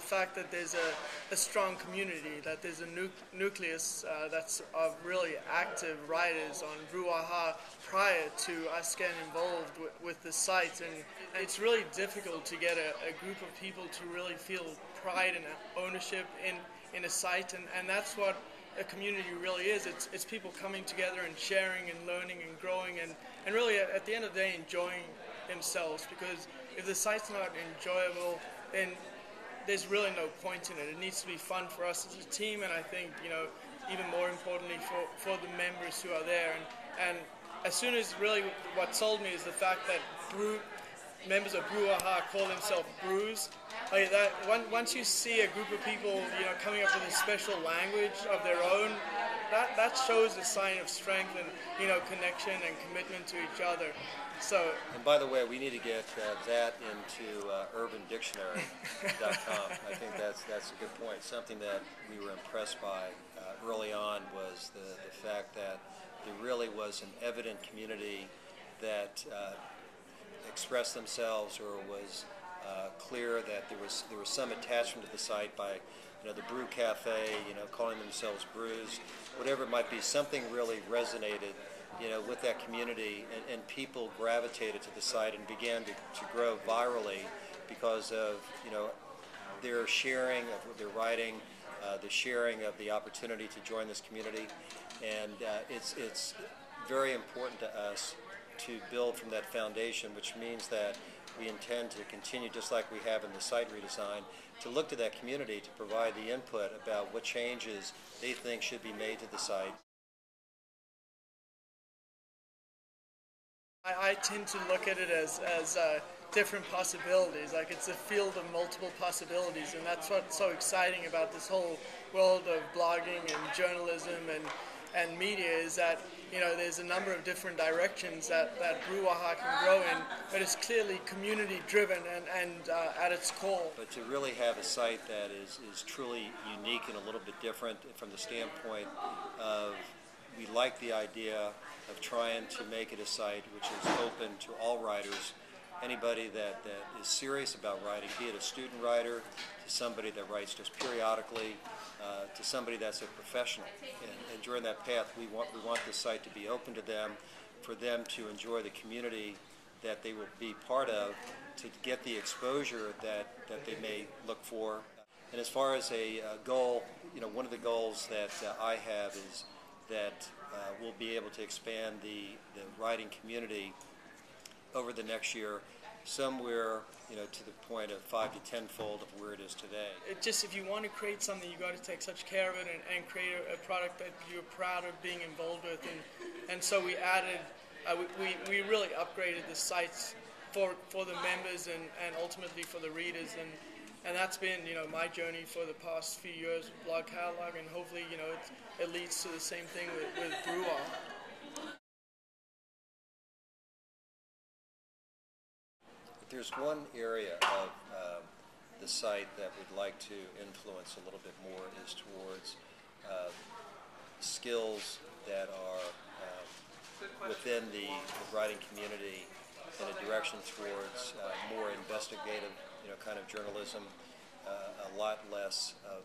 fact that there's a strong community, that there's a nucleus that's of really active writers on Broowaha prior to us getting involved with the site, and it's really difficult to get a group of people to really feel pride and ownership in a site, and that's what a community really is. It's people coming together and sharing and learning and growing and really at the end of the day enjoying themselves, because if the site's not enjoyable, then there's really no point in it. It needs to be fun for us as a team, and I think, even more importantly for the members who are there. And as soon as really what sold me is the fact that members of Broowaha call themselves brews. Like that, once you see a group of people, coming up with a special language of their own, that shows a sign of strength and, connection and commitment to each other. So. And by the way, we need to get that into UrbanDictionary.com. I think that's a good point. Something that we were impressed by early on was the fact that there really was an evident community that expressed themselves, or was clear that there was some attachment to the site by the Brew Cafe, calling themselves brews, whatever it might be. Something really resonated with that community, and people gravitated to the site and began to grow virally because of their sharing of their writing, the sharing of the opportunity to join this community. And it's very important to us to build from that foundation, which means that we intend to continue, just like we have in the site redesign, to look to that community to provide the input about what changes they think should be made to the site. I tend to look at it as different possibilities, like it's a field of multiple possibilities, and that's what's so exciting about this whole world of blogging and journalism and media, is that there's a number of different directions that Broowaha can grow in, but it's clearly community driven and at its core. But to really have a site that is truly unique and a little bit different from the standpoint of, we like the idea of trying to make it a site which is open to all writers, anybody that is serious about writing, be it a student writer, to somebody that writes just periodically, to somebody that's a professional. And during that path, we want this site to be open to them, for them to enjoy the community that they will be part of, to get the exposure that they may look for. And as far as a goal, one of the goals that I have is that we'll be able to expand the writing community over the next year, somewhere to the point of 5 to 10-fold of where it is today. If you want to create something, you got to take such care of it and create a product that you're proud of being involved with. And so we added, we really upgraded the sites for the members and ultimately for the readers, and that's been my journey for the past few years with BlogCatalog, and hopefully it leads to the same thing with Broowaha. If there's one area of the site that we'd like to influence a little bit more, is towards skills that are within the writing community, in a direction towards more investigative kind of journalism, a lot less of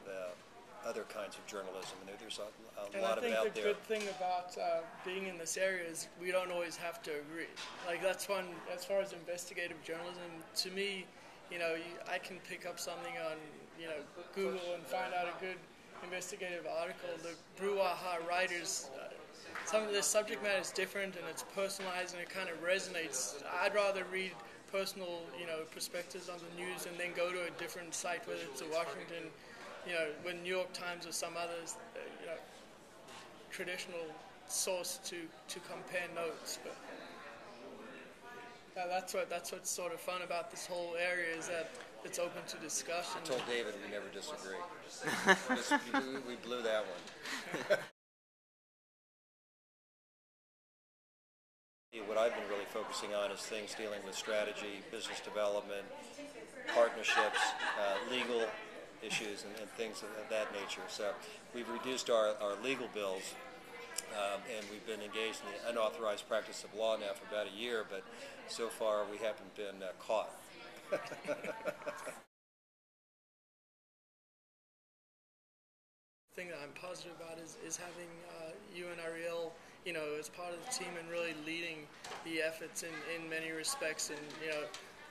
other kinds of journalism. And there's a lot of it out there. And I think the good thing about being in this area is we don't always have to agree. Like, that's one, as far as investigative journalism, to me, I can pick up something on Google and find out a good investigative article. The Broowaha writers, some of the subject matter is different and it's personalized and it kind of resonates. I'd rather read personal, perspectives on the news and then go to a different site, whether it's a Washington, when New York Times or some others, traditional source to compare notes. But that's what's sort of fun about this whole area, is that it's open to discussion. I told David we never disagree. we blew that one. What I've been really focusing on is things dealing with strategy, business development, partnerships, legal issues, and things of that nature. So we've reduced our legal bills, and we've been engaged in the unauthorized practice of law now for about a year, but so far we haven't been caught. thing that I'm positive about is having you and Ariel, as part of the team and really leading the efforts in many respects. And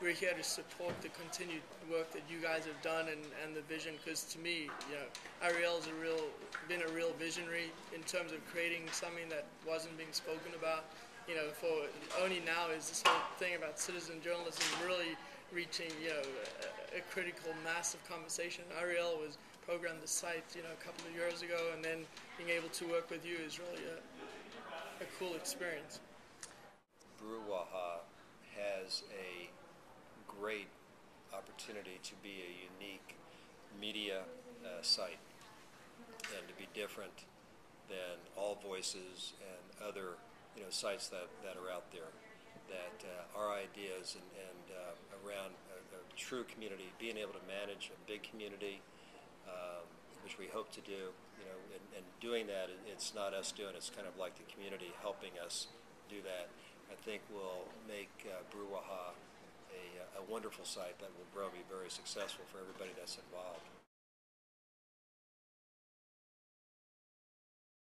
we're here to support the continued work that you guys have done and the vision. Because to me, Ariel's been a real visionary in terms of creating something that wasn't being spoken about. For only now is this whole thing about citizen journalism really reaching, a critical mass of conversation. Ariel was programmed the site, a couple of years ago, and then being able to work with you is really a cool experience. Broowaha has a great opportunity to be a unique media site and to be different than All Voices and other sites that are out there. That our ideas and around a true community, being able to manage a big community, which we hope to do, and doing that, it's not us doing it, it's kind of like the community helping us do that. I think will make Broowaha a wonderful site that will grow and be very successful for everybody that's involved.